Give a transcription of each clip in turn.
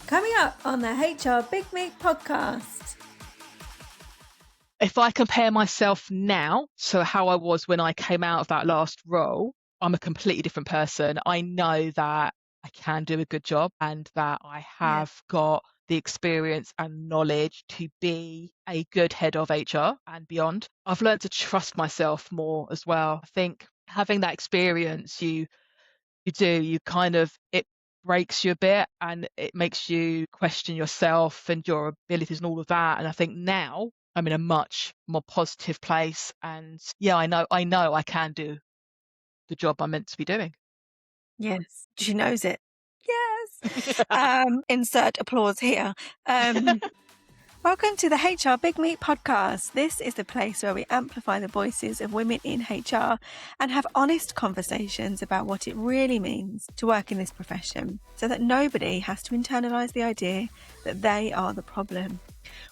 Coming up on the HR Big Meat podcast. If I compare myself now to how I was when I came out of that last role, I'm a completely different person. I know that I can do a good job and that I have got the experience and knowledge to be a good head of HR and beyond. I've learned to trust myself more as well. I think having that experience, it breaks you a bit and it makes you question yourself and your abilities and all of that. And I think now I'm in a much more positive place. And yeah, I know I can do the job I'm meant to be doing. Yes, she knows it. Yes. Insert applause here. Welcome to the HR Big Meat podcast. This is the place where we amplify the voices of women in HR and have honest conversations about what it really means to work in this profession so that nobody has to internalise the idea that they are the problem.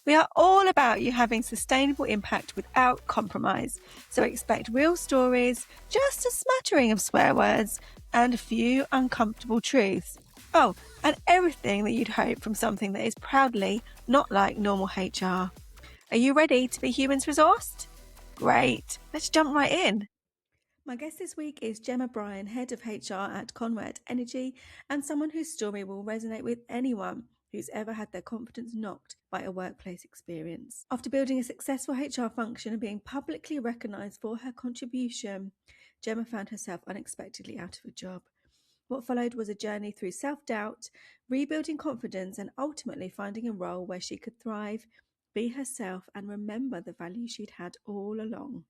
We are all about you having sustainable impact without compromise. So expect real stories, just a smattering of swear words, and a few uncomfortable truths. Oh, and everything that you'd hope from something that is proudly not like normal HR. Are you ready to be humans resourced? Great. Let's jump right in. My guest this week is Gemma Bryan, Head of HR at Conrad Energy, and someone whose story will resonate with anyone who's ever had their confidence knocked by a workplace experience. After building a successful HR function and being publicly recognised for her contribution, Gemma found herself unexpectedly out of a job. What followed was a journey through self-doubt, rebuilding confidence, and ultimately finding a role where she could thrive, be herself, and remember the value she'd had all along.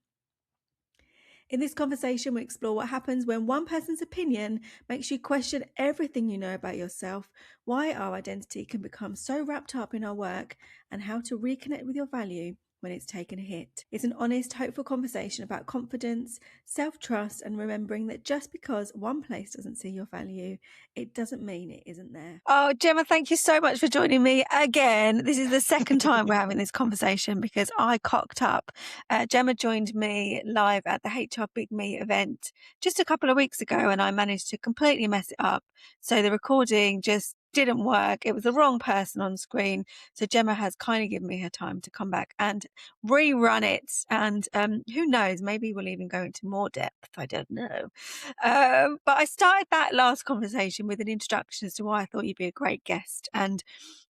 In this conversation, we explore what happens when one person's opinion makes you question everything you know about yourself, why our identity can become so wrapped up in our work, and how to reconnect with your value when it's taken a hit. It's an honest, hopeful conversation about confidence, self-trust, and remembering that just because one place doesn't see your value, it doesn't mean it isn't there. Oh, Gemma, thank you so much for joining me again. This is the second time we're having this conversation because I cocked up. Gemma joined me live at the HR Big Me event just a couple of weeks ago and I managed to completely mess it up. So the recording just didn't work. It was the wrong person on screen. So Gemma has kind of given me her time to come back and rerun it. And who knows, maybe we'll even go into more depth. I don't know. But I started that last conversation with an introduction as to why I thought you'd be a great guest. And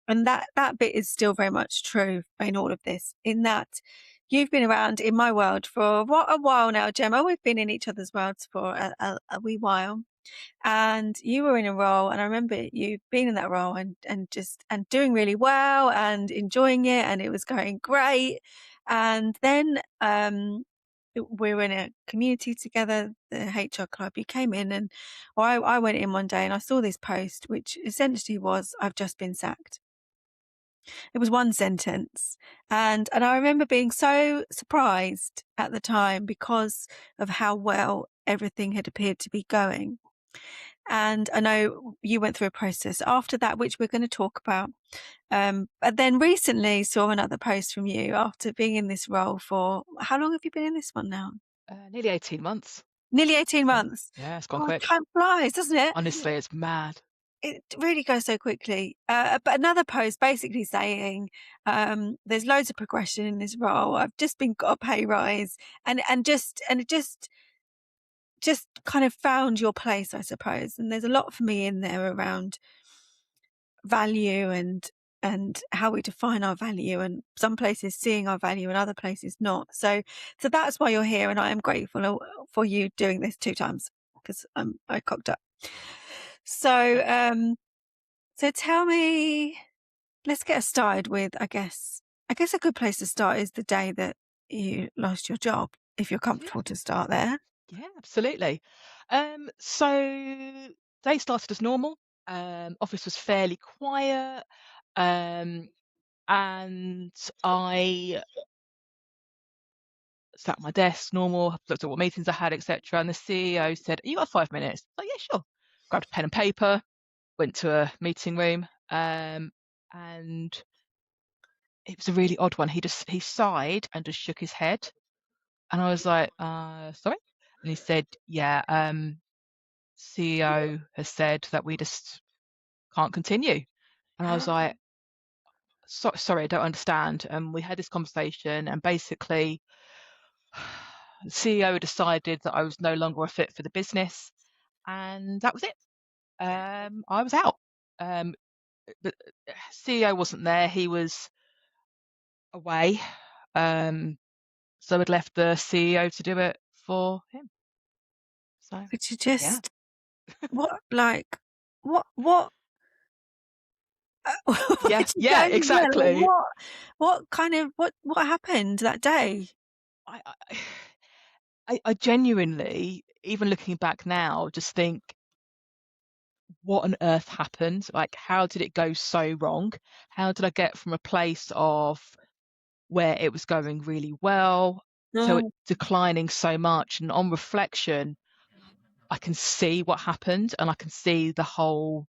that bit is still very much true in all of this, in that you've been around in my world for a while now, Gemma. We've been in each other's worlds for a wee while. And you were in a role, and I remember you being in that role and doing really well and enjoying it, and it was going great. And then we were in a community together, the HR club. You came in, and I went in one day and I saw this post, which essentially was, "I've just been sacked." It was one sentence, and I remember being so surprised at the time because of how well everything had appeared to be going. And I know you went through a process after that, which we're going to talk about. But then recently saw another post from you after being in this role for, how long have you been in this one now? Nearly 18 months. Nearly 18 months. Yeah, it's gone Oh, quick. time flies, doesn't it? Honestly, it's mad. It really goes so quickly. But another post basically saying, there's loads of progression in this role. I've just got a pay rise and it just kind of found your place, I suppose. And there's a lot for me in there around value and how we define our value, and some places seeing our value and other places not. So that's why you're here, and I am grateful for you doing this 2 times because I cocked up. So tell me, let's get started with, I guess a good place to start is the day that you lost your job, if you're comfortable to start there. Yeah, absolutely. So day started as normal. Office was fairly quiet. And I sat at my desk, normal, looked at what meetings I had, etc. And the CEO said, "You got 5 minutes?" I was like, "Yeah, sure." Grabbed a pen and paper, went to a meeting room, and it was a really odd one. He sighed and just shook his head, and I was like, "Sorry," and he said, "Yeah, CEO has said that we just can't continue." And I was like, sorry, I don't understand. And we had this conversation, and basically the CEO decided that I was no longer a fit for the business, and that was it. I was out. The CEO wasn't there; he was away. So I'd left the CEO to do it for him. So Which you yeah, just what yeah, which you yeah, don't yeah, like exactly. what kind of what happened that day? I, I genuinely, even looking back now, just think, what on earth happened? Like, how did it go so wrong? How did I get from a place of where it was going really well to it Oh. declining so much? And on reflection, I can see what happened, and I can see the whole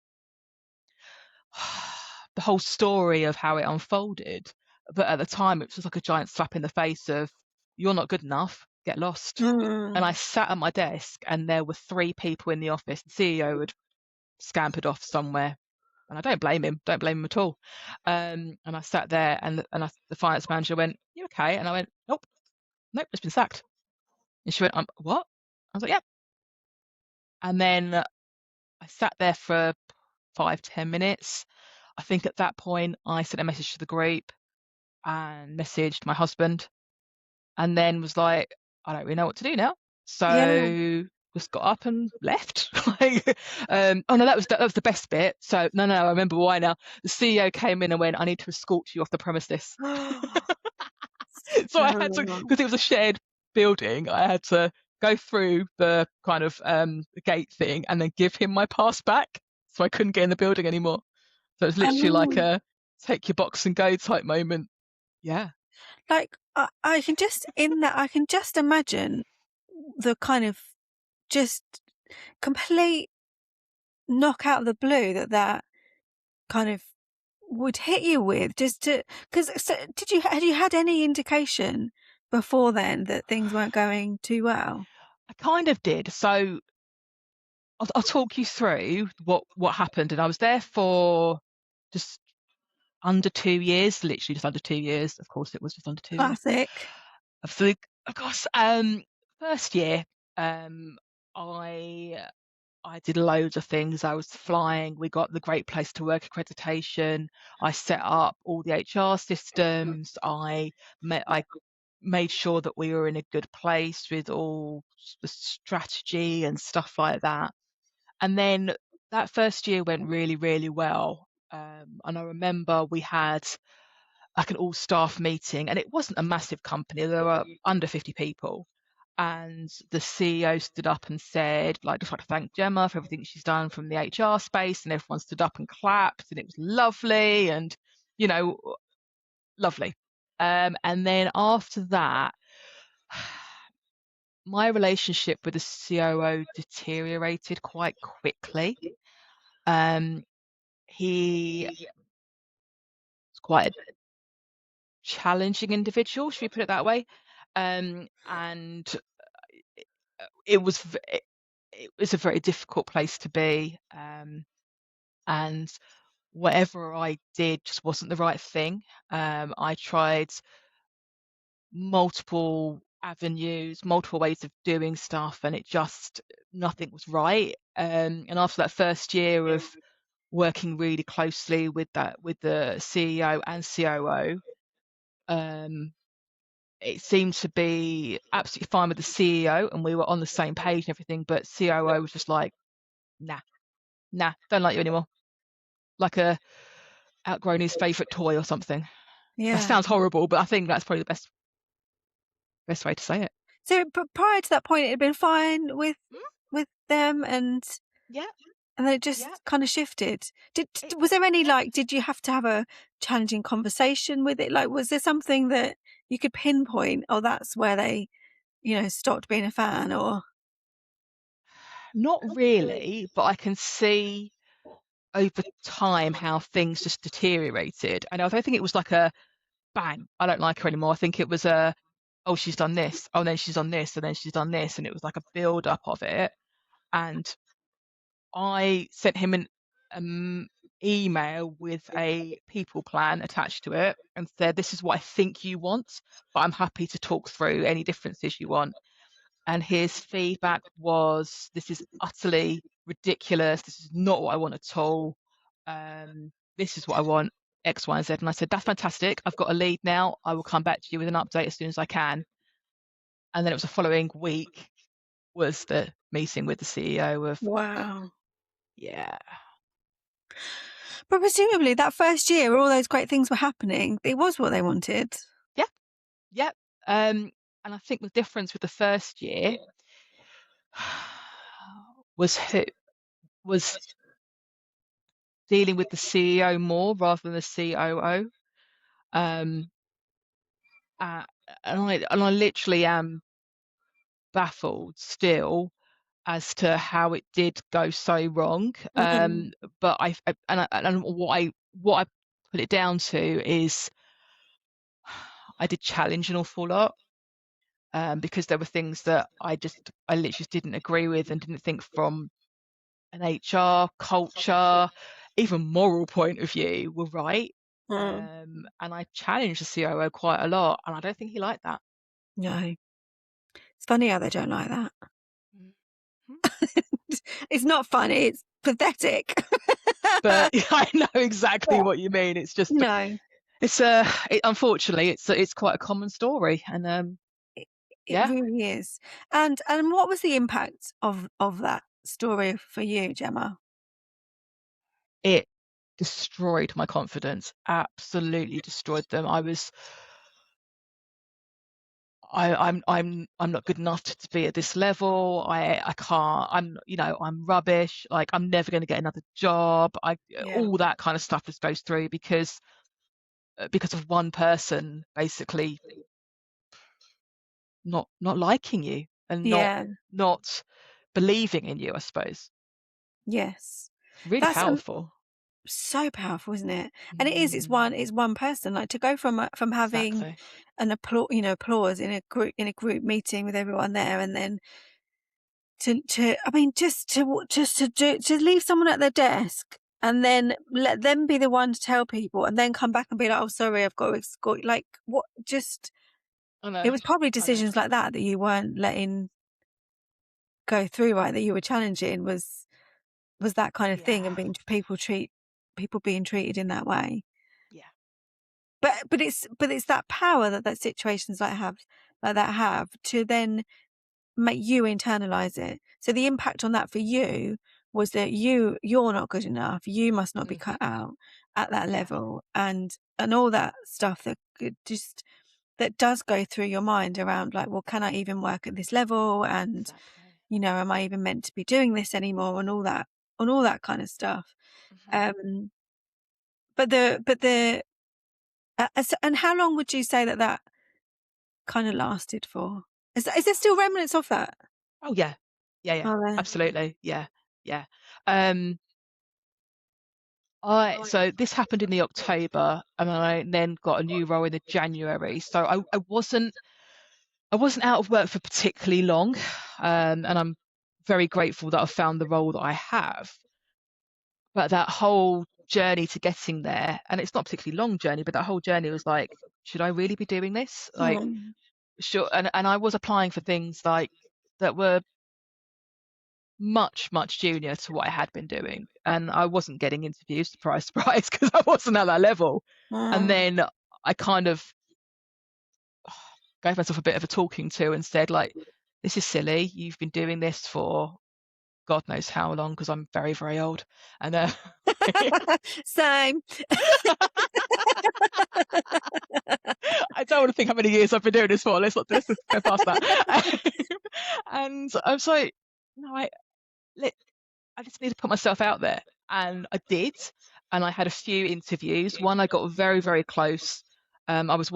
story of how it unfolded. But at the time, it was just like a giant slap in the face of, you're not good enough, get lost. And I Mm. sat at my desk, and there were 3 people in the office. The CEO had scampered off somewhere, and I don't blame him at all. And I sat there, and the finance manager went, "You okay?" And I went, "Nope, nope, it's been sacked." And she went, "What?" I was like, "Yeah." And then I sat there for 5-10 minutes. I think at that point I sent a message to the group and messaged my husband, and then was like, I don't really know what to do now. Yeah. So just got up and left. Like, oh no, that was the best bit. So no, I remember why now. The CEO came in and went, I need to escort you off the premises. So I had to, So because it was a shared building, I had to go through the kind of gate thing and then give him my pass back. So I couldn't get in the building anymore. So it was literally like um, a take your box and go type moment. Yeah. like I can just in that I can just imagine the kind of just complete knock out of the blue that kind of would hit you with just to because so had you had any indication before then that things weren't going too well? I kind of did. So I'll talk you through what happened. And I was there for just under 2 years, literally just under 2 years. Of course, it was just under 2 years. Classic. Of course, first year, um, I I did loads of things. I was flying. We got the Great Place to Work accreditation. I set up all the HR systems. I made sure that we were in a good place with all the strategy and stuff like that. And then that first year went really, really well. And I remember we had like an all staff meeting, and it wasn't a massive company. There were under 50 people. And the CEO stood up and said, like, just like to thank Gemma for everything she's done from the HR space. And everyone stood up and clapped, and it was lovely and, you know, lovely. And then after that, my relationship with the COO deteriorated quite quickly. Um, he was quite a challenging individual, should we put it that way? And it was it was a very difficult place to be. And whatever I did just wasn't the right thing. I tried multiple avenues, multiple ways of doing stuff, and it just nothing was right. And after that first year of working really closely with the CEO and COO, it seemed to be absolutely fine with the CEO, and we were on the same page and everything. But COO was just like, nah, don't like you anymore. Like a outgrown his favorite toy or something. That Yeah. sounds horrible, but I think that's probably the best way to say it. So prior to that point, it had been fine Mm, with them, yeah, and then it just yeah. kind of shifted. It, Was there any yeah. like? Did you have to have a challenging conversation with it? Like, was there something that you could pinpoint? Oh, that's where they, stopped being a fan, or Not really, but I can see over time how things just deteriorated. And I don't think it was like a bang, I don't like her anymore. I think it was a, oh, she's done this, oh, then she's done this, and then she's done this, and it was like a build up of it. And I sent him email with a people plan attached to it and said, this is what I think you want, but I'm happy to talk through any differences you want. And his feedback was, this is utterly ridiculous. This is not what I want at all. This is what I want, X, Y, and Z. And I said, that's fantastic. I've got a lead now. I will come back to you with an update as soon as I can. And then it was the following week was the meeting with the CEO of, Wow. yeah. But presumably that first year where all those great things were happening, it was what they wanted. Yeah. And I think the difference with the first year was dealing with the CEO more rather than the COO. And I literally am baffled still as to how it did go so wrong. But what I put it down to is I did challenge an awful lot. Because there were things that I literally just didn't agree with and didn't think from an HR, culture, even moral point of view were right. And I challenged the COO quite a lot, and I don't think he liked that. No. It's funny how they don't like that. It's not funny, it's pathetic. But I know exactly what you mean. It's just No. Unfortunately it's quite a common story, and It really is. And what was the impact of that story for you, Gemma? it destroyed my confidence, absolutely destroyed them. I'm not good enough to be at this level. I can't. I'm rubbish. Like, I'm never going to get another job. All that kind of stuff just goes through because of one person basically not liking you and not believing in you, I suppose. Yes. It's really That's powerful. so powerful, isn't it? And it is. It's one person. Like, to go from having Exactly. an applause in a group meeting with everyone there, and then to leave someone at their desk and then let them be the one to tell people, and then come back and be like, oh, sorry, I've got to escort. Like, what? Just I know. it was probably decisions like that you weren't letting go through, right? That you were challenging was that kind of thing, and people being treated in that way. Yeah. But it's that power that situations like that have to then make you internalize it. So the impact on that for you was that you're not good enough. You must not be cut out at that level, and all that stuff that does go through your mind around, like, well, can I even work at this level? And am I even meant to be doing this anymore? And all that kind of stuff. But and how long would you say that kind of lasted for? Is there still remnants of that? Oh yeah. Absolutely. Yeah. So this happened in the October, and I then got a new role in the January. So I wasn't out of work for particularly long, and I'm very grateful that I've found the role that I have. But that whole journey to getting there, and it's not a particularly long journey, but that whole journey was like, should I really be doing this? Like, sure. And I was applying for things like that were much junior to what I had been doing, and I wasn't getting interviews, surprise because I wasn't at that level. And then I kind of gave myself a bit of a talking to and said, like, this is silly, you've been doing this for God knows how long, because I'm very, very old. And same. I don't want to think how many years I've been doing this for. Let's go past that. And I was like, no, I just need to put myself out there. And I did. And I had a few interviews. One, I got very, very close. I was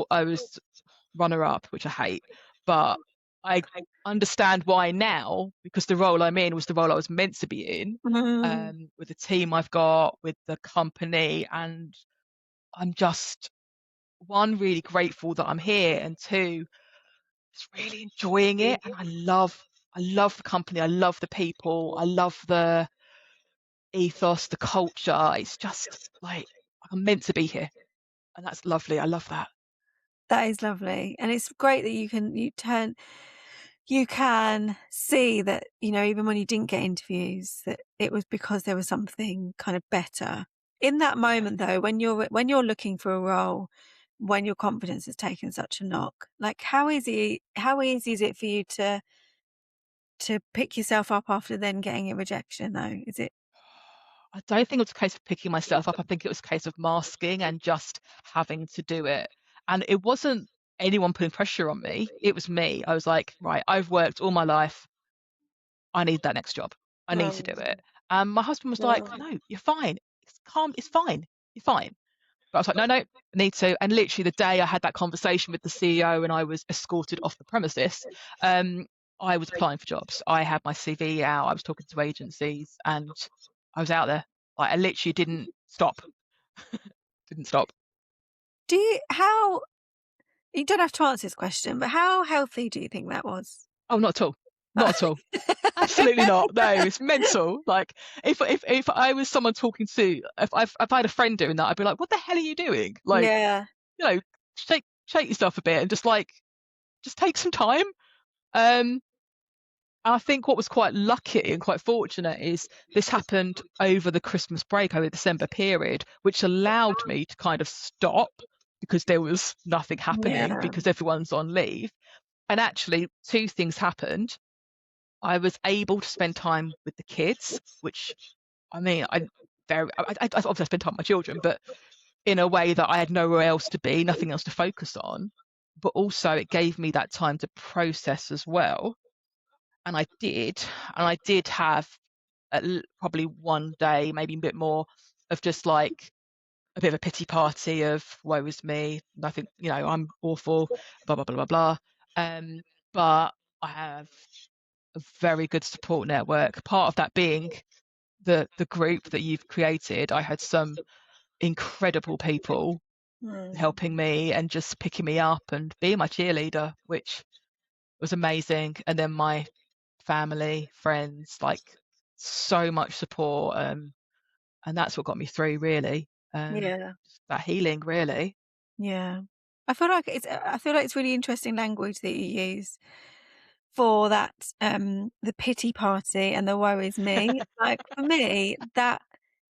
runner up, which I hate, but I understand why now, because the role I'm in was the role I was meant to be in, with the team I've got, with the company. And I'm just, one, really grateful that I'm here, and two, just really enjoying it. And I love the company. I love the people. I love the ethos, the culture. It's just like I'm meant to be here. And that's lovely. I love that. That is lovely. And it's great that you can see that, even when you didn't get interviews, that it was because there was something kind of better. In that Yeah. moment though, when you're looking for a role, when your confidence has taken such a knock, like how easy is it for you to pick yourself up after then getting a rejection though? Is it? I don't think it was a case of picking myself up. I think it was a case of masking and just having to do it. And it wasn't anyone putting pressure on me. It was me. I was like, right, I've worked all my life. I need that next job. I need to do Mm, it. And my husband was like, mm. no, you're fine. It's calm. It's fine. You're fine. But I was like, no, I need to. And literally the day I had that conversation with the CEO and I was escorted off the premises, I was applying for jobs. I had my CV out. I was talking to agencies and I was out there. Like I literally didn't stop. Didn't stop. How you don't have to answer this question, but how healthy do you think that was? Oh, not at all. Not at all. Absolutely not. No, it's mental. Like if I was someone talking to, if I had a friend doing that, I'd be like, what the hell are you doing? Like, Yeah. you know, shake yourself a bit and just take some time. Um, I think what was quite lucky and quite fortunate is this happened over the Christmas break, over the December period, which allowed me to kind of stop because there was nothing happening Yeah. because everyone's on leave. And actually, two things happened. I was able to spend time with the kids, which I mean, I obviously spend time with my children, but in a way that I had nowhere else to be, nothing else to focus on. But also, it gave me that time to process as well. And I did have probably one day, maybe a bit more, of just like a bit of a pity party of woe is me, nothing, I'm awful, blah blah blah blah blah. Um, but I have a very good support network. Part of that being the group that you've created. I had some incredible people Mm. helping me and just picking me up and being my cheerleader, which was amazing. And then my family, friends, like so much support. And that's what got me through really. Yeah. Just that healing really. Yeah. I feel like it's really interesting language that you use for that, the pity party and the woe is me. Like, for me, that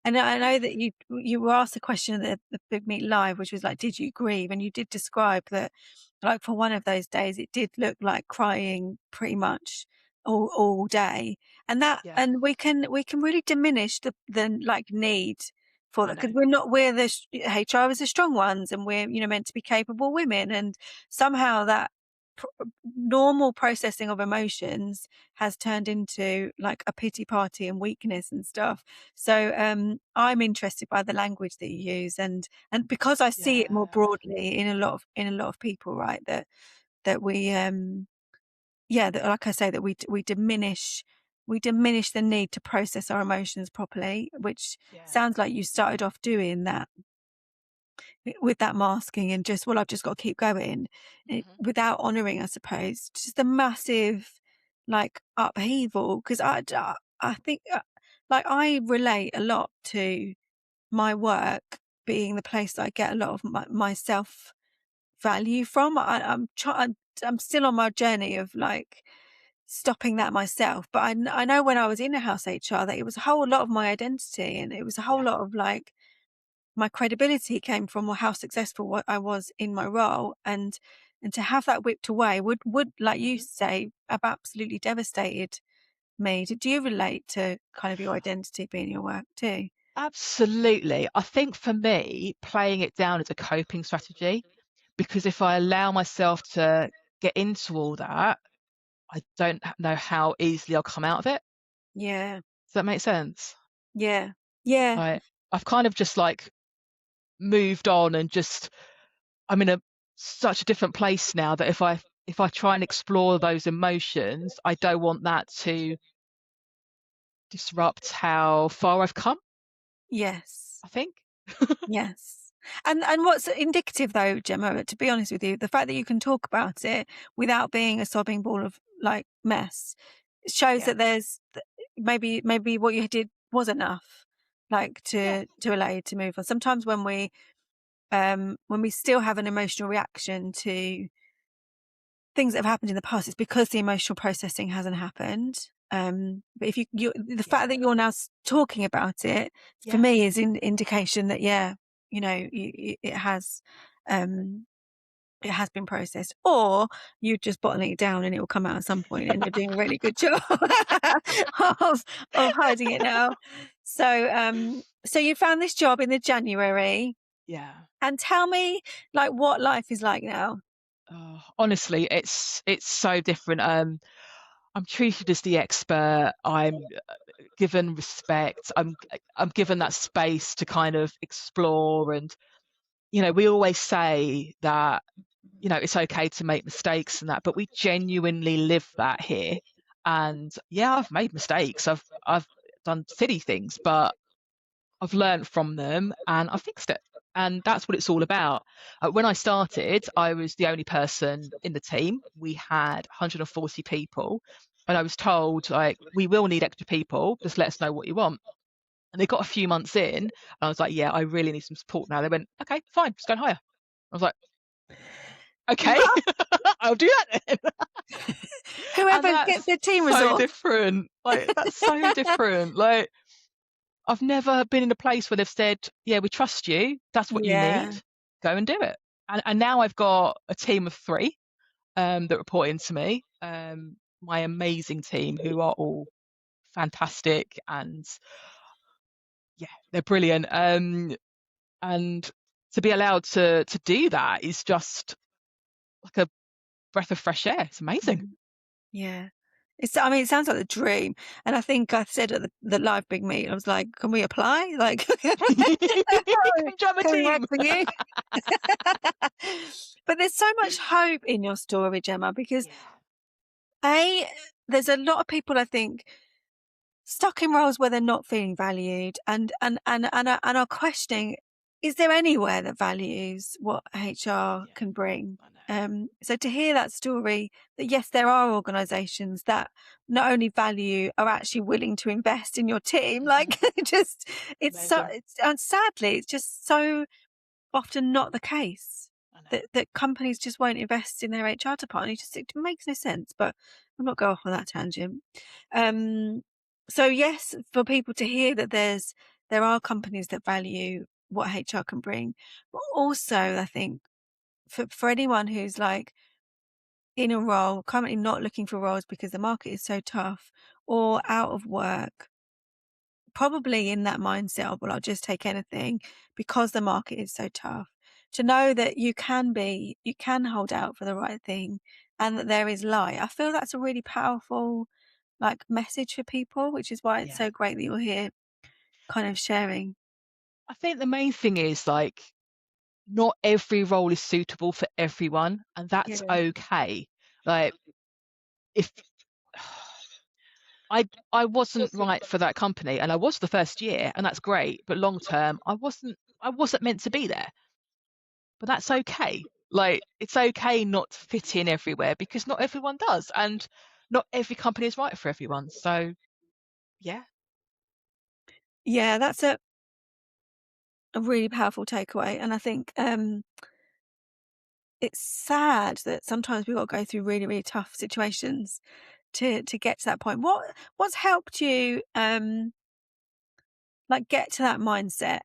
and I know that you were asked a question at the Big Meet Live, which was like, "Did you grieve?" And you did describe that, like, for one of those days, it did look like crying pretty much all day. Yeah, And we can really diminish the, like, need for I that know. because we're the HR is the strong ones, and we're, meant to be capable women, and somehow that normal processing of emotions has turned into like a pity party and weakness and stuff. So I'm interested by the language that you use, and because I see it more Yeah, broadly in a lot of people, right? That we yeah, that, like I say, that we diminish the need to process our emotions properly, which yeah. sounds like you started off doing that with that masking and just, well, I've just got to keep going, Hmm. without honouring, I suppose, just a massive, like, upheaval. Because I think, like, I relate a lot to my work being the place that I get a lot of my self value from. I'm still on my journey of like stopping that myself, but I know when I was in a house HR that it was a whole lot of my identity, and it was a whole Yeah. lot of like my credibility came from how successful what I was in my role, and to have that whipped away would, like you Hmm. say, have absolutely devastated me. Did you relate to kind of your identity being your work too? Absolutely. I think for me, playing it down is a coping strategy because if I allow myself to get into all that, I don't know how easily I'll come out of it. Yeah, Does that make sense? yeah, yeah, Like I've kind of just like moved on and just I'm in such a different place now that if I try and explore those emotions, I don't want that to disrupt how far I've come, yes. I think. Yes. And what's indicative though, Gemma, to be honest with you, the fact that you can talk about it without being a sobbing ball of like mess shows Yeah. that maybe what you did was enough. like to allow you to move on. Sometimes when we still have an emotional reaction to things that have happened in the past, it's because the emotional processing hasn't happened. But if the fact that you're now talking about it, for me, is an indication that it has been processed, or you're just bottling it down and it will come out at some point, and you're doing a really good job of hiding it now. So you found this job in the January. Yeah. And tell me, like, what life is like now. Honestly, it's so different. I'm treated as the expert. I'm given respect. I'm given that space to kind of explore. And we always say that it's okay to make mistakes and that, but we genuinely live that here. And yeah, I've made mistakes. I've done silly things, but I've learned from them and I've fixed it. And that's what it's all about. When I started, I was the only person in the team. We had 140 people. And I was told, like, we will need extra people. Just let us know what you want. And they got a few months in. And I was like, yeah, I really need some support now. They went, okay, fine, just go and hire. I was like, okay, I'll do that then. Whoever gets the team so resource. different. Like, that's so different. Like, I've never been in a place where they've said, yeah, we trust you. That's what you need. Go and do it. And now I've got a team of 3 that report into me. My amazing team who are all fantastic and yeah, they're brilliant. And to be allowed to do that is just like a breath of fresh air. It's amazing. Yeah. It sounds like the dream. And I think I said at the live big meet, I was like, can we apply? Like, Come join my can we work team. for you? But there's so much hope in your story, Gemma, because there's a lot of people, I think, stuck in roles where they're not feeling valued and are questioning, is there anywhere that values what HR can bring? So to hear that story, that yes, there are organisations that not only value, are actually willing to invest in your team. Like, and sadly, it's just so often not the case that companies just won't invest in their HR department. It makes no sense, but we'll not go off on that tangent. So yes, for people to hear that there are companies that value what HR can bring, but also I think for anyone who's like in a role, currently not looking for roles because the market is so tough, or out of work, probably in that mindset of, well, I'll just take anything because the market is so tough, to know that you can hold out for the right thing and that there is light. I feel that's a really powerful like message for people, which is why it's so great that you're here kind of sharing. I think the main thing is, like, not every role is suitable for everyone, and that's okay. Like, if I wasn't right for that company, and I was the first year, and that's great, but long term, I wasn't meant to be there. But that's okay. Like, it's okay not to fit in everywhere because not everyone does, and not every company is right for everyone. So, yeah. Yeah, that's a really powerful takeaway. And I think it's sad that sometimes we've got to go through really, really tough situations to get to that point. What's helped you like get to that mindset?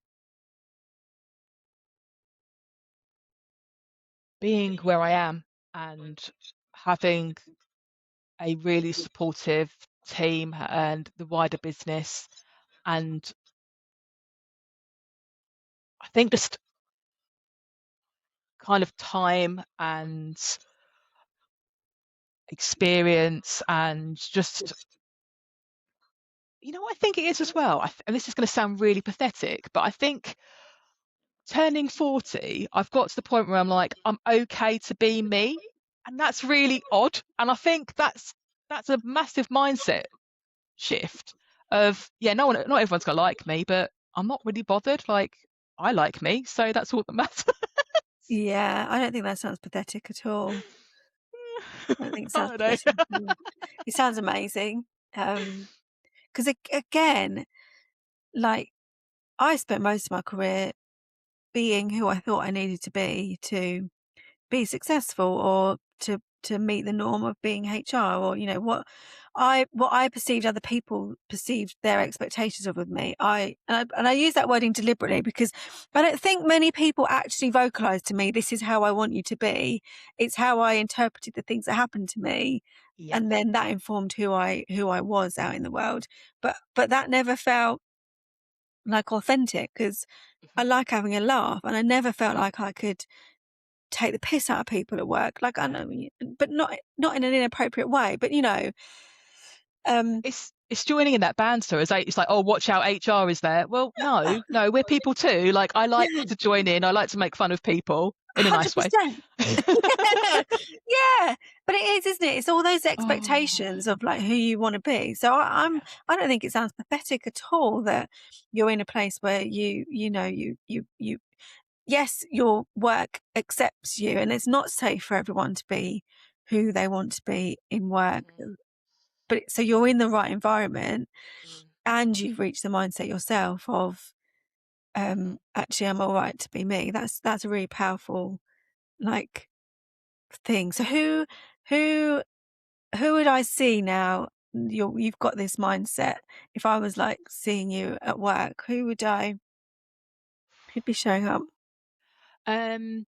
Being where I am and having a really supportive team and the wider business, and I think just kind of time and experience, and just, what I think it is as well, and this is going to sound really pathetic, but I think turning 40, I've got to the point where I'm like, I'm okay to be me, and that's really odd. And I think that's a massive mindset shift of, not everyone's gonna like me, but I'm not really bothered. Like, I like me, so that's all that matters. Yeah, I don't think that sounds pathetic at all. I don't think it sounds I pathetic at all. It sounds amazing. Because again, like I spent most of my career being who I thought I needed to be successful, or to meet the norm of being HR, or what I perceived other people perceived their expectations of with me. And I use that wording deliberately because I don't think many people actually vocalized to me, this is how I want you to be. It's how I interpreted the things that happened to me, Yeah. and then that informed who I was out in the world. But that never felt like authentic, because I like having a laugh, and I never felt like I could take the piss out of people at work. Like, I know, but not in an inappropriate way. But It's joining in that banter. It's like, oh, watch out, HR is there. Well, no, we're people too. Like, I like to join in. I like to make fun of people in a nice way. 100%. Yeah, but it is, isn't it? It's all those expectations Oh. of like who you want to be. So I don't think it sounds pathetic at all that you're in a place where you yes, your work accepts you, and it's not safe for everyone to be who they want to be in work. But so you're in the right environment, and you've reached the mindset yourself of actually I'm all right to be me. That's a really powerful like thing. So who would I see now? You've got this mindset. If I was like seeing you at work, who'd be showing up? Um,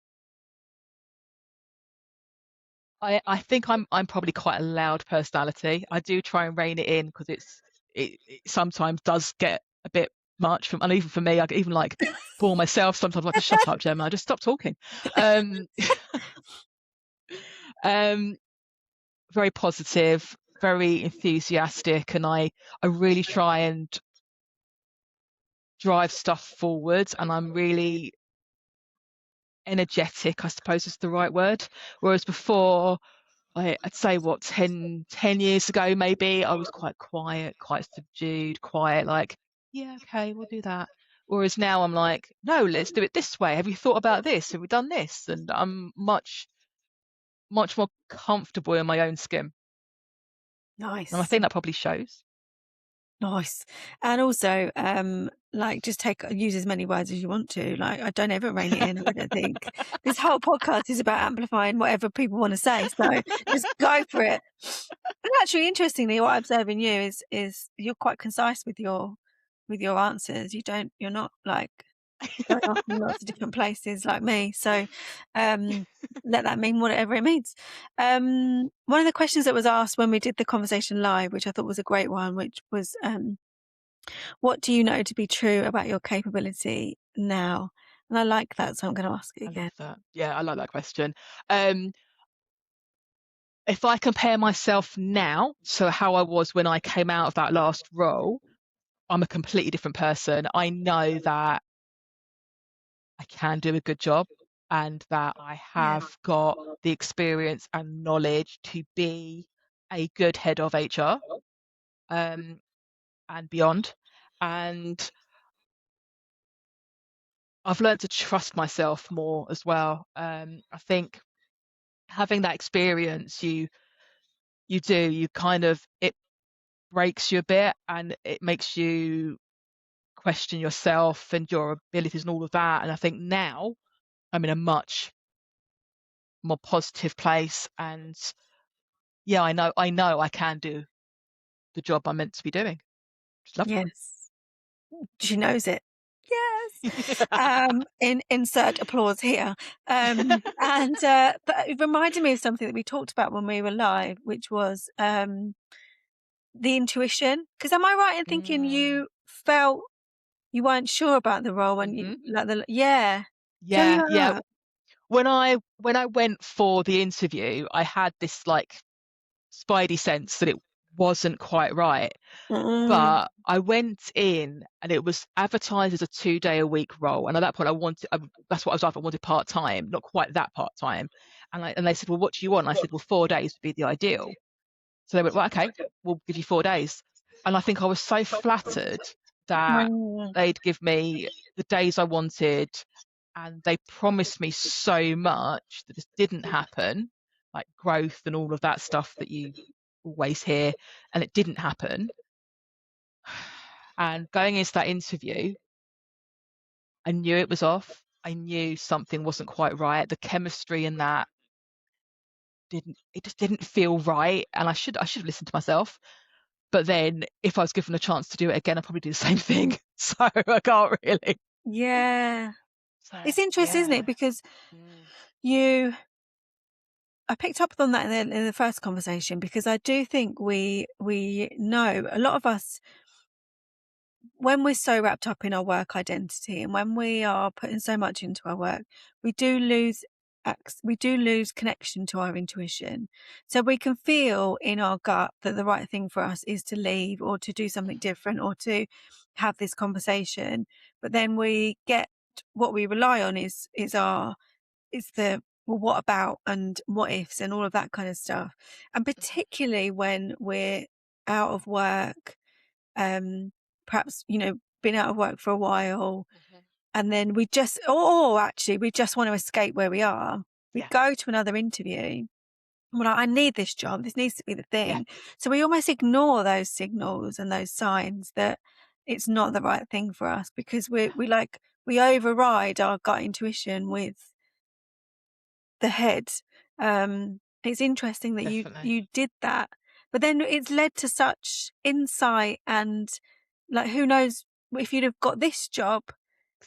I think I'm probably quite a loud personality. I do try and rein it in because it sometimes does get a bit much and even for me, I even like for myself sometimes like, just shut up, Gemma, just stop talking. Um, very positive, very enthusiastic, and I really try and drive stuff forward, and I'm really energetic, I suppose is the right word. Whereas before, I'd say 10 years ago, maybe I was quite quiet, quite subdued, quiet, like, yeah, okay, we'll do that. Whereas now I'm like, no, let's do it this way. Have you thought about this? Have we done this? And I'm much more comfortable in my own skin. And I Nice. think that probably shows. Nice. And also, like, just use as many words as you want to. Like, I don't ever rein it in. I don't think this whole podcast is about amplifying whatever people want to say. So just go for it. And actually, interestingly, what I observe in you is you're quite concise with your answers. You're not like going off in lots of different places like me. So let that mean whatever it means. One of the questions that was asked when we did the conversation live, which I thought was a great one, which was what do you know to be true about your capability now? And I like that, so I'm going to ask it I again. love that. Yeah, I like that question. If I compare myself now to how I was when I came out of that last role, I'm a completely different person. I know that I can do a good job and that I Yeah. have got the experience and knowledge to be a good head of HR, and beyond. And I've learned to trust myself more as well. I think having that experience, you kind of, it breaks you a bit and it makes you question yourself and your abilities and all of that. And I think now I'm in a much more positive place. And yeah, I know I can do the job I'm meant to be doing. Just love Yes. She knows it. Yes. it. Insert applause here. And but it reminded me of something that we talked about when we were live, which was the intuition. Because am I right in thinking Mm. you felt you weren't sure about the role when you Hmm. yeah. Tell me Yeah, about yeah. that. When I went for the interview, I had this like spidey sense that it wasn't quite right. Mm, But I went in and it was advertised as a 2 day a week role. And at that point, that's what I was after. I wanted part time, not quite that part time. And they said, well, what do you want? And I said, well, 4 days would be the ideal. So they went, well, okay, we'll give you 4 days. And I think I was so flattered that mm, they'd give me the days I wanted, and they promised me so much that just didn't happen, like growth and all of that stuff that you always hear, and it didn't happen. And going into that interview, I knew it was off. I knew something wasn't quite right. The chemistry in that just didn't feel right. And I should have listened to myself. But then if I was given a chance to do it again, I'd probably do the same thing. So I can't really. Yeah. So It's interesting, isn't yeah. it? Because Mm. I picked up on that in the first conversation, because I do think we know, a lot of us, when we're so wrapped up in our work identity and when we are putting so much into our work, we do lose connection to our intuition. So we can feel in our gut that the right thing for us is to leave or to do something different or to have this conversation. But then what we rely on is the, well, what about and what ifs and all of that kind of stuff. And particularly when we're out of work, perhaps, been out of work for a while, and then actually we just want to escape where we are. We Yeah. go to another interview. We're like, I need this job. This needs to be the Yeah. thing. So we almost ignore those signals and those signs that it's not the right thing for us, because we override our gut intuition with the head. It's interesting that Definitely. you did that, but then it's led to such insight, and like, who knows if you'd have got this job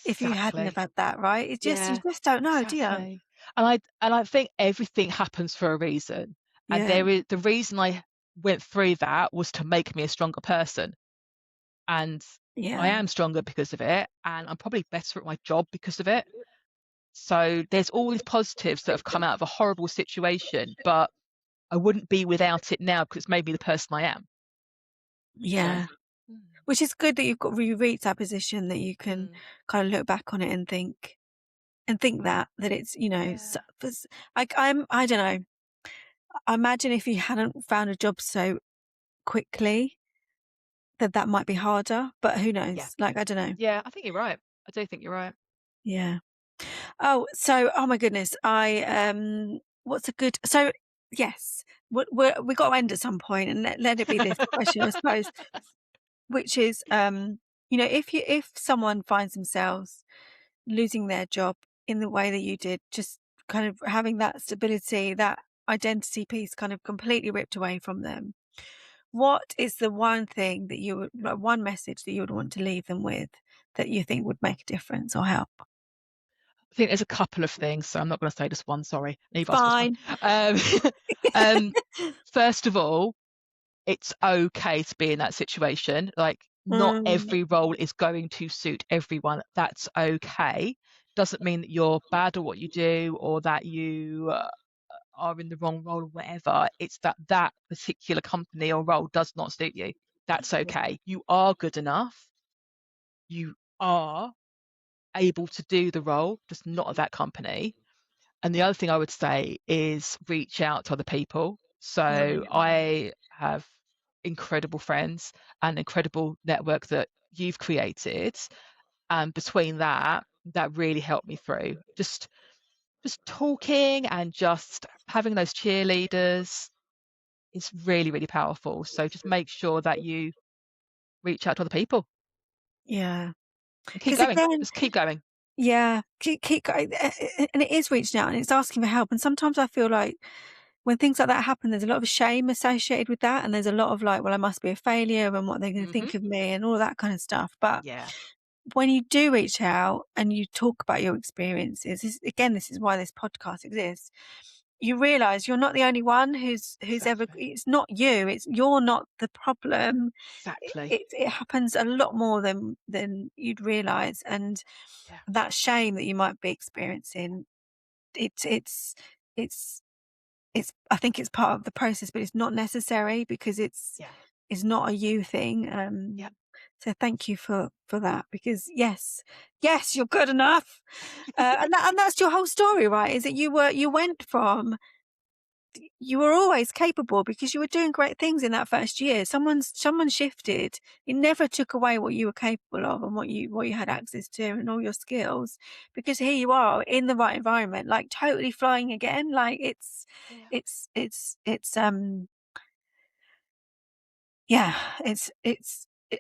if you hadn't have Exactly. had that, right? You Yeah. just don't know, do you? Exactly. And I think everything happens for a reason. And Yeah, the reason I went through that was to make me a stronger person. And I yeah, am stronger because of it. And I'm probably better at my job because of it. So there's all these positives that have come out of a horrible situation, but I wouldn't be without it now because it's made me the person I am. So yeah. mm, Which is good that you reached that position that you can mm, kind of look back on it and think that it's, yeah, I don't know. I imagine if you hadn't found a job so quickly, that might be harder, but who yeah, knows? Like, I don't know. yeah. I think you're right. I do think you're right. Yeah. Oh my goodness. What's a good, so yes, we got to end at some point, and let it be this question, I suppose, which is, if someone finds themselves losing their job in the way that you did, just kind of having that stability, that identity piece kind of completely ripped away from them, what is the one thing that like, one message that you would want to leave them with that you think would make a difference or help? I think there's a couple of things, so I'm not going to say just one. Sorry, you've asked just one. Fine. Um, um, first of all, it's okay to be in that situation. Like, not Mm, every role is going to suit everyone. That's okay. Doesn't mean that you're bad at what you do or that you are in the wrong role or whatever. It's that particular company or role does not suit you. That's okay. You are good enough. You are able to do the role, just not at that company. And the other thing I would say is reach out to other people. So mm, I have incredible friends and incredible network that you've created. And between that really helped me through. Just talking and just having those cheerleaders is really, really powerful. So just make sure that you reach out to other people yeah. and keep Because going. again, Just keep going. yeah, keep going. And it is reaching out and it's asking for help. And sometimes I feel like when things like that happen, there's a lot of shame associated with that. And there's a lot of like, well, I must be a failure and what they're going to Hmm. think of me and all that kind of stuff. But Yeah, when you do reach out and you talk about your experiences, this is why this podcast exists. You realize you're not the only one who's ever, exactly. it's not you, you're not the problem. Exactly. It happens a lot more than you'd realize. And Yeah. that shame that you might be experiencing, it's it's it's I think it's part of the process, but it's not necessary, because Yeah. it's not a you thing. Yeah. So thank you for that, because yes, you're good enough, and that's your whole story, right? Is that you went from, you were always capable because you were doing great things in that first year. Someone shifted. It never took away what you were capable of and what you had access to and all your skills, because here you are in the right environment, like totally flying again. Like Yeah. it's yeah,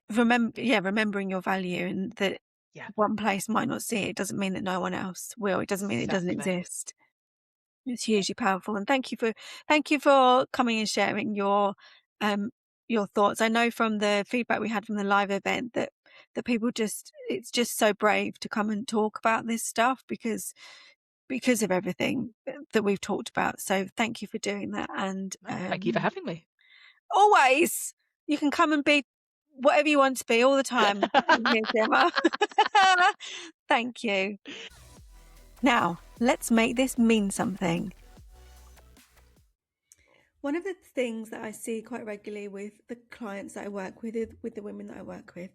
remembering your value, and that Yeah. one place might not see it doesn't mean that no one else will. It doesn't mean it doesn't Exactly. exist. It's hugely powerful, and thank you for coming and sharing your thoughts. I know from the feedback we had from the live event that people it's just so brave to come and talk about this stuff because of everything that we've talked about. So thank you for doing that, and Thank you for having me. always you can come and be whatever you want to be all the time here, Gemma. Thank you. Now let's make this mean something. One of the things that I see quite regularly with the clients that I work with the women that I work with,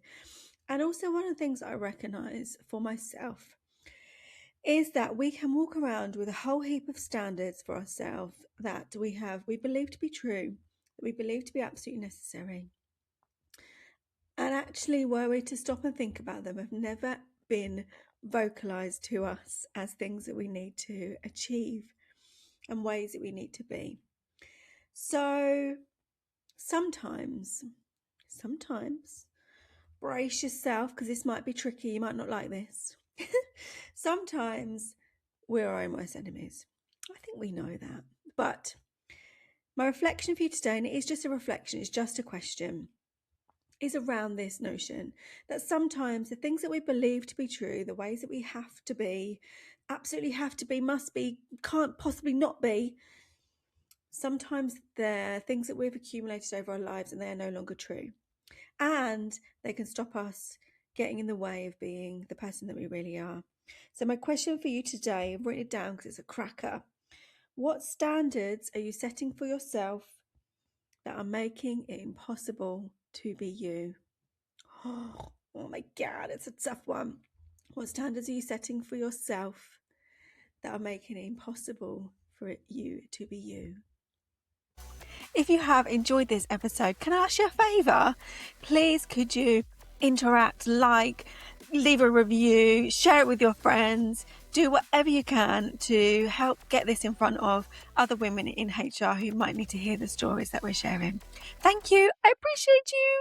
and also one of the things that I recognise for myself, is that we can walk around with a whole heap of standards for ourselves that we believe to be true, that we believe to be absolutely necessary. And actually, were we to stop and think about them, have never been vocalised to us as things that we need to achieve and ways that we need to be. So sometimes, brace yourself because this might be tricky. You might not like this. Sometimes we're our own worst enemies. I think we know that. But my reflection for you today, and it is just a reflection, it's just a question, is around this notion that sometimes the things that we believe to be true, the ways that we have to be, absolutely have to be, must be, can't possibly not be, sometimes they're things that we've accumulated over our lives and they are no longer true. And they can stop us getting in the way of being the person that we really are. So my question for you today, I've written it down because it's a cracker. What standards are you setting for yourself that are making it impossible to be you? Oh my God, it's a tough one. What standards are you setting for yourself that are making it impossible for you to be you? If you have enjoyed this episode, can I ask you a favour? Please could you interact, leave a review, share it with your friends, do whatever you can to help get this in front of other women in HR who might need to hear the stories that we're sharing. Thank you. I appreciate you.